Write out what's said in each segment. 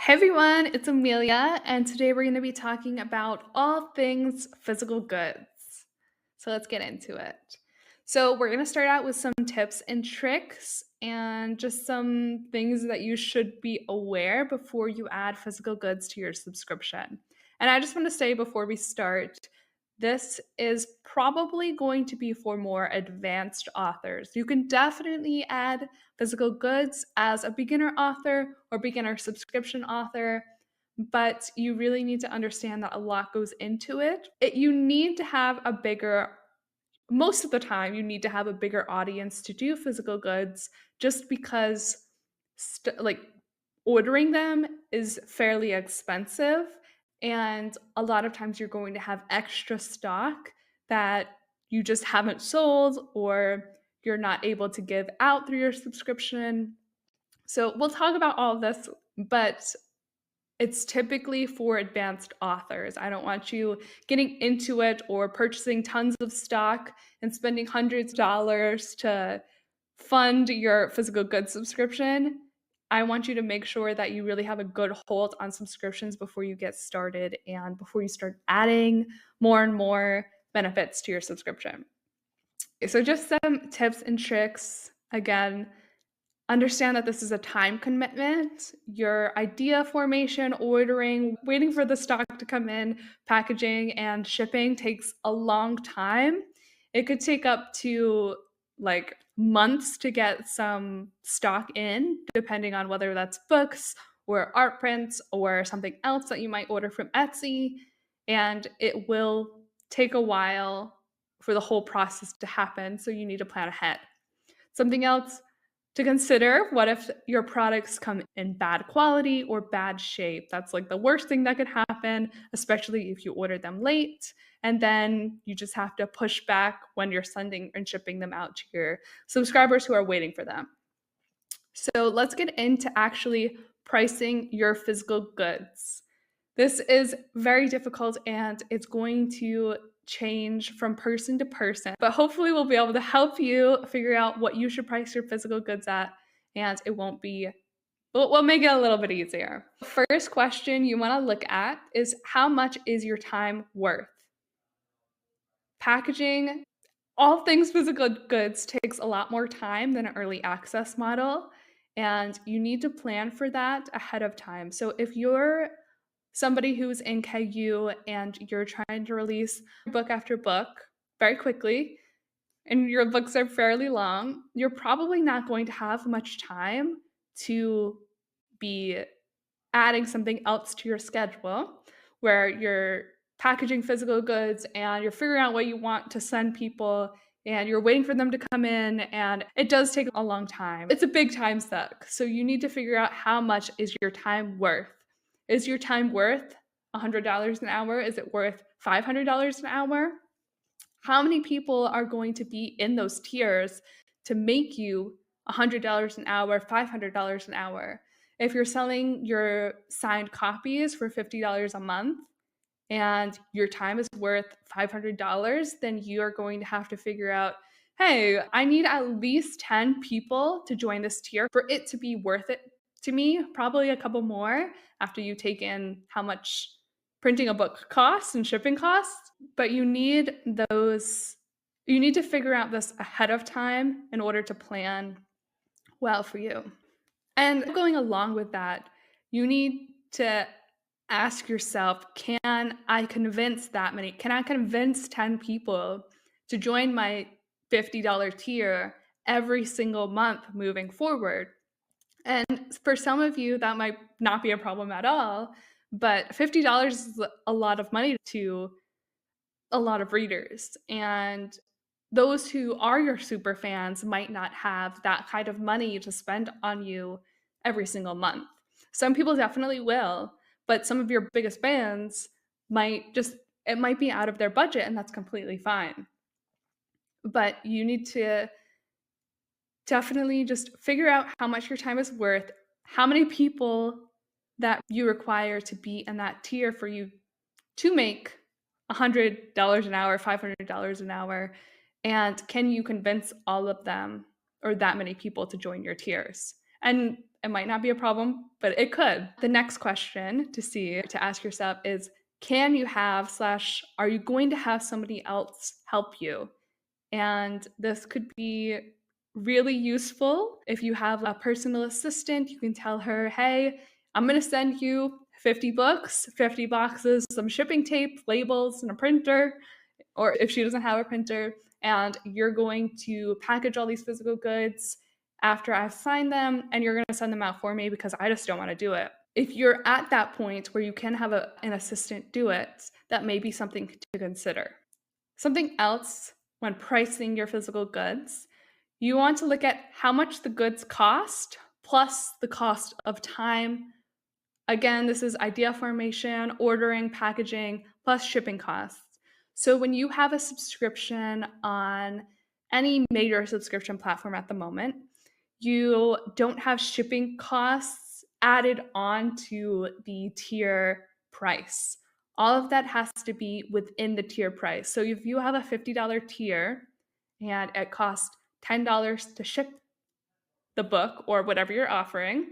Hey everyone, it's Amelia, and today we're going to be talking about all things physical goods. So let's get into it. So, we're going to start out with some tips and tricks and just some things that you should be aware before you add physical goods to your subscription. And I just want to say before we start, this is probably going to be for more advanced authors. You can definitely add physical goods as a beginner author or beginner subscription author, but you really need to understand that a lot goes into it. You need to have a bigger, most of the time, you need to have a bigger audience to do physical goods just because, like, ordering them is fairly expensive. And a lot of times you're going to have extra stock that you just haven't sold or you're not able to give out through your subscription. So we'll talk about all of this, but it's typically for advanced authors. I don't want you getting into it or purchasing tons of stock and spending hundreds of dollars to fund your physical goods subscription. I want you to make sure that you really have a good hold on subscriptions before you get started and before you start adding more and more benefits to your subscription. So, just some tips and tricks. Again, understand that this is a time commitment. Your idea formation, ordering, waiting for the stock to come in, packaging, and shipping takes a long time. It could take up to like months to get some stock in, depending on whether that's books or art prints or something else that you might order from Etsy. And it will take a while for the whole process to happen. So you need to plan ahead. Something else to consider, what if your products come in bad quality or bad shape? That's like the worst thing that could happen, especially if you order them late. And then you just have to push back when you're sending and shipping them out to your subscribers who are waiting for them. So let's get into actually pricing your physical goods. This is very difficult and it's going to change from person to person, but hopefully we'll be able to help you figure out what you should price your physical goods at, and it won't be, we'll make it a little bit easier. First question you want to look at is, how much is your time worth? Packaging all things physical goods takes a lot more time than an early access model, and you need to plan for that ahead of time. So if you're somebody who's in KU and you're trying to release book after book very quickly, and your books are fairly long, you're probably not going to have much time to be adding something else to your schedule where you're packaging physical goods and you're figuring out what you want to send people and you're waiting for them to come in, and it does take a long time. It's a big time suck. So you need to figure out, how much is your time worth? Is your time worth $100 an hour? Is it worth $500 an hour? How many people are going to be in those tiers to make you $100 an hour, $500 an hour? If you're selling your signed copies for $50 a month and your time is worth $500, then you're going to have to figure out, hey, I need at least 10 people to join this tier for it to be worth it to me, probably a couple more after you take in how much printing a book costs and shipping costs. But you need to figure out this ahead of time in order to plan well for you. And going along with that, you need to ask yourself, can I convince 10 people to join my $50 tier every single month moving forward? And for some of you, that might not be a problem at all, but $50 is a lot of money to a lot of readers. And those who are your super fans might not have that kind of money to spend on you every single month. Some people definitely will, but some of your biggest fans it might be out of their budget, and that's completely fine. But you need to definitely just figure out how much your time is worth, how many people that you require to be in that tier for you to make $100 an hour, $500 an hour, and can you convince all of them or that many people to join your tiers? And It might not be a problem, but it could. The next question to ask yourself is, can you have / are you going to have somebody else help you? And this could be really useful if you have a personal assistant. You can tell her, hey, I'm going to send you 50 books, 50 boxes, some shipping tape, labels, and a printer. Or if she doesn't have a printer, and you're going to package all these physical goods after I've signed them, and you're going to send them out for me because I just don't want to do it. If you're at that point where you can have an assistant do it, that may be something to consider. Something else when pricing your physical goods, you want to look at how much the goods cost plus the cost of time. Again, this is idea formation, ordering, packaging, plus shipping costs. So when you have a subscription on any major subscription platform at the moment, you don't have shipping costs added on to the tier price. All of that has to be within the tier price. So if you have a $50 tier and it costs $10 to ship the book or whatever you're offering,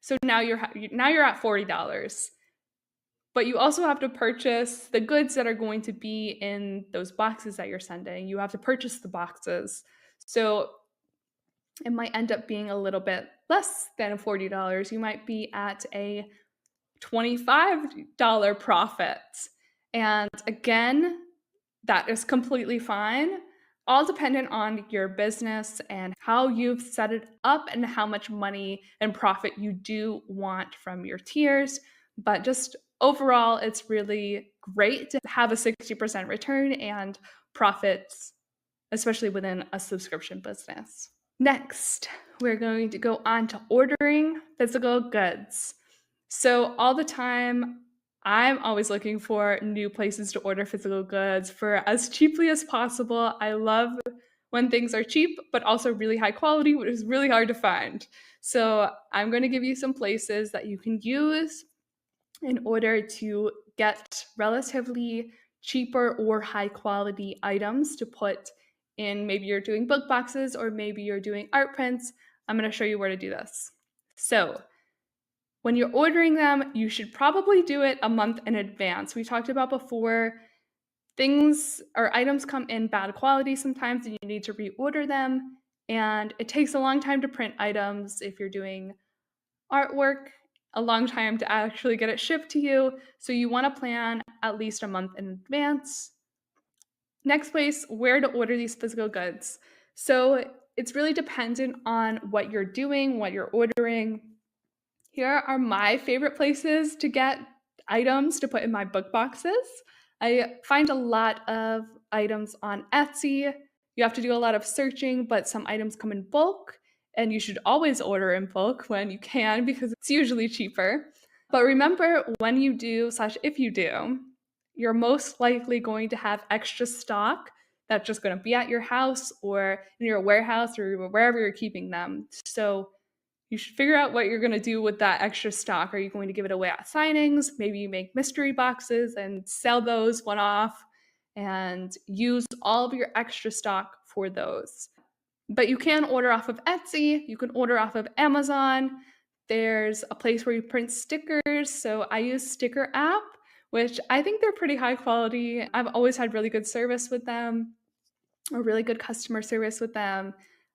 so now you're at $40. But you also have to purchase the goods that are going to be in those boxes that you're sending. You have to purchase the boxes. So it might end up being a little bit less than $40. You might be at a $25 profit. And again, that is completely fine. All dependent on your business and how you've set it up and how much money and profit you do want from your tiers. But just overall, it's really great to have a 60% return and profits, especially within a subscription business. Next, we're going to go on to ordering physical goods. So all the time, I'm always looking for new places to order physical goods for as cheaply as possible. I love when things are cheap, but also really high quality, which is really hard to find. So I'm going to give you some places that you can use in order to get relatively cheaper or high quality items to put in. Maybe you're doing book boxes or maybe you're doing art prints. I'm going to show you where to do this. So when you're ordering them, you should probably do it a month in advance. We talked about before, things or items come in bad quality sometimes and you need to reorder them. And it takes a long time to print items if you're doing artwork, a long time to actually get it shipped to you. So you want to plan at least a month in advance. Next place, where to order these physical goods. So it's really dependent on what you're doing, what you're ordering. Here are my favorite places to get items to put in my book boxes. I find a lot of items on Etsy. You have to do a lot of searching, but some items come in bulk, and you should always order in bulk when you can because it's usually cheaper. But remember, when you do / if you do, you're most likely going to have extra stock that's just going to be at your house or in your warehouse or wherever you're keeping them. So you should figure out what you're going to do with that extra stock. Are you going to give it away at signings? Maybe you make mystery boxes and sell those one off and use all of your extra stock for those. But you can order off of Etsy. You can order off of Amazon. There's a place where you print stickers. So I use Sticker App, which I think they're pretty high quality. I've always had really good service with them, or really good customer service with them.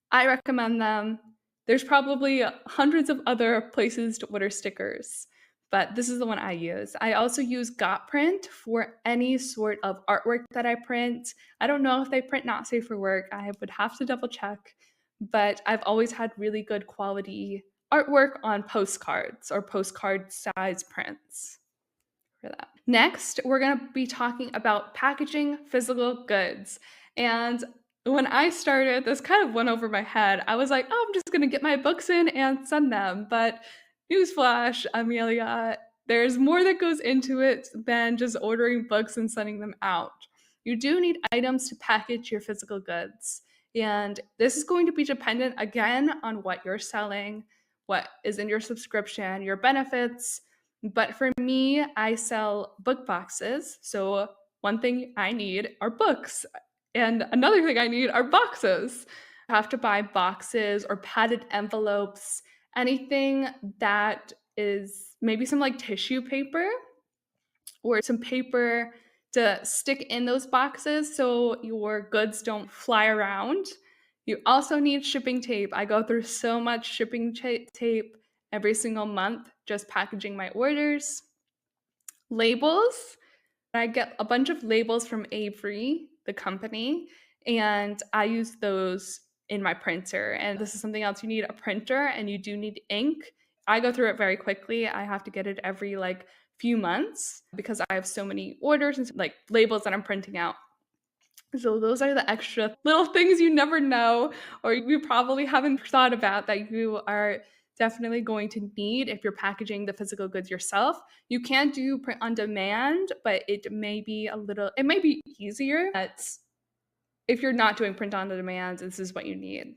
I recommend them. There's probably hundreds of other places to order stickers, but this is the one I use. I also use GotPrint for any sort of artwork that I print. I don't know if they print not safe for work. I would have to double check, but I've always had really good quality artwork on postcards or postcard size prints for that. Next, we're going to be talking about packaging physical goods. And when I started, this kind of went over my head. I was like, oh, I'm just going to get my books in and send them. But newsflash, Emilia, there's more that goes into it than just ordering books and sending them out. You do need items to package your physical goods. And this is going to be dependent, again, on what you're selling, what is in your subscription, your benefits. But for me, I sell book boxes. So one thing I need are books. And another thing I need are boxes. I have to buy boxes or padded envelopes anything that is maybe some like tissue paper or some paper to stick in those boxes so your goods don't fly around. You also need shipping tape. I go through so much shipping tape every single month just packaging my orders. Labels. I get a bunch of labels from Avery, the company, and I use those in my printer. And this is something else, you need a printer and you do need ink. I go through it very quickly. I have to get it every like few months because I have so many orders and like labels that I'm printing out. So those are the extra little things you never know, or you probably haven't thought about that you are definitely going to need if you're packaging the physical goods yourself. You can do print on demand, but it may be easier. But if you're not doing print on demand, this is what you need.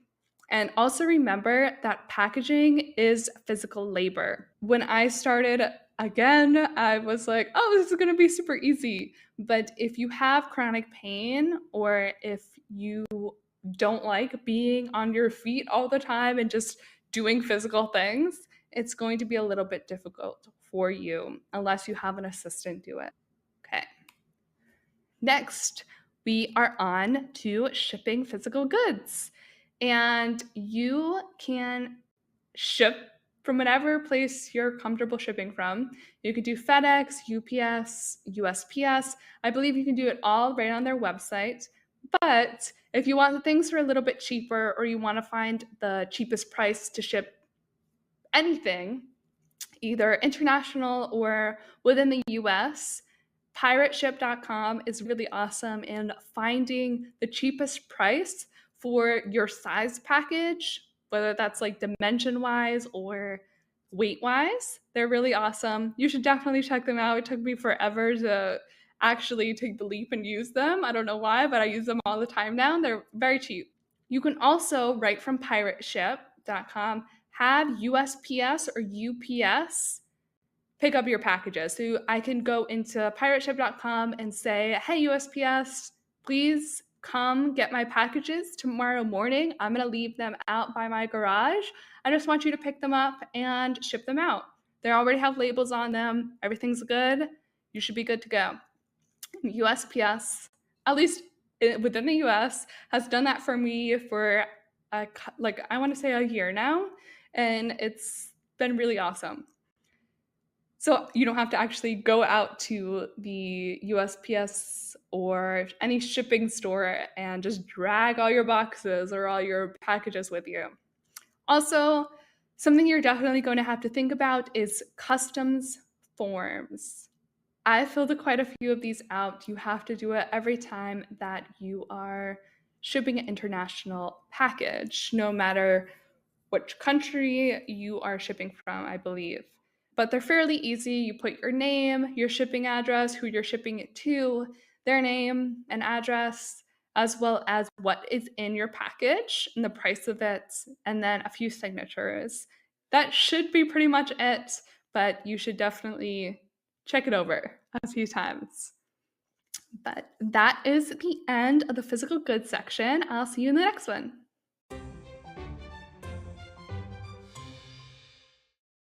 And also remember that packaging is physical labor. When I started, again, I was like, oh, this is going to be super easy. But if you have chronic pain or if you don't like being on your feet all the time and just doing physical things, it's going to be a little bit difficult for you unless you have an assistant do it. Okay. Next, we are on to shipping physical goods. And you can ship from whatever place you're comfortable shipping from. You could do FedEx, UPS, USPS. I believe you can do it all right on their website. But if you want the things that are a little bit cheaper or you want to find the cheapest price to ship anything, either international or within the US, pirateship.com is really awesome in finding the cheapest price for your size package, whether that's like dimension wise or weight wise. They're really awesome. You should definitely check them out. It took me forever to actually take the leap and use them. I don't know why, but I use them all the time now. They're very cheap. You can also, right from pirateship.com, have USPS or UPS pick up your packages. So I can go into pirateship.com and say, hey, USPS, please come get my packages tomorrow morning. I'm going to leave them out by my garage. I just want you to pick them up and ship them out. They already have labels on them. Everything's good. You should be good to go. USPS, at least within the US, has done that for me for I want to say a year now, and it's been really awesome. So you don't have to actually go out to the USPS or any shipping store and just drag all your boxes or all your packages with you. Also, something you're definitely going to have to think about is customs forms. I filled quite a few of these out. You have to do it every time that you are shipping an international package, no matter which country you are shipping from, I believe. But they're fairly easy. You put your name, your shipping address, who you're shipping it to, their name and address, as well as what is in your package and the price of it, and then a few signatures. That should be pretty much it, but you should definitely check it over a few times. But that is the end of the physical goods section. I'll see you in the next one.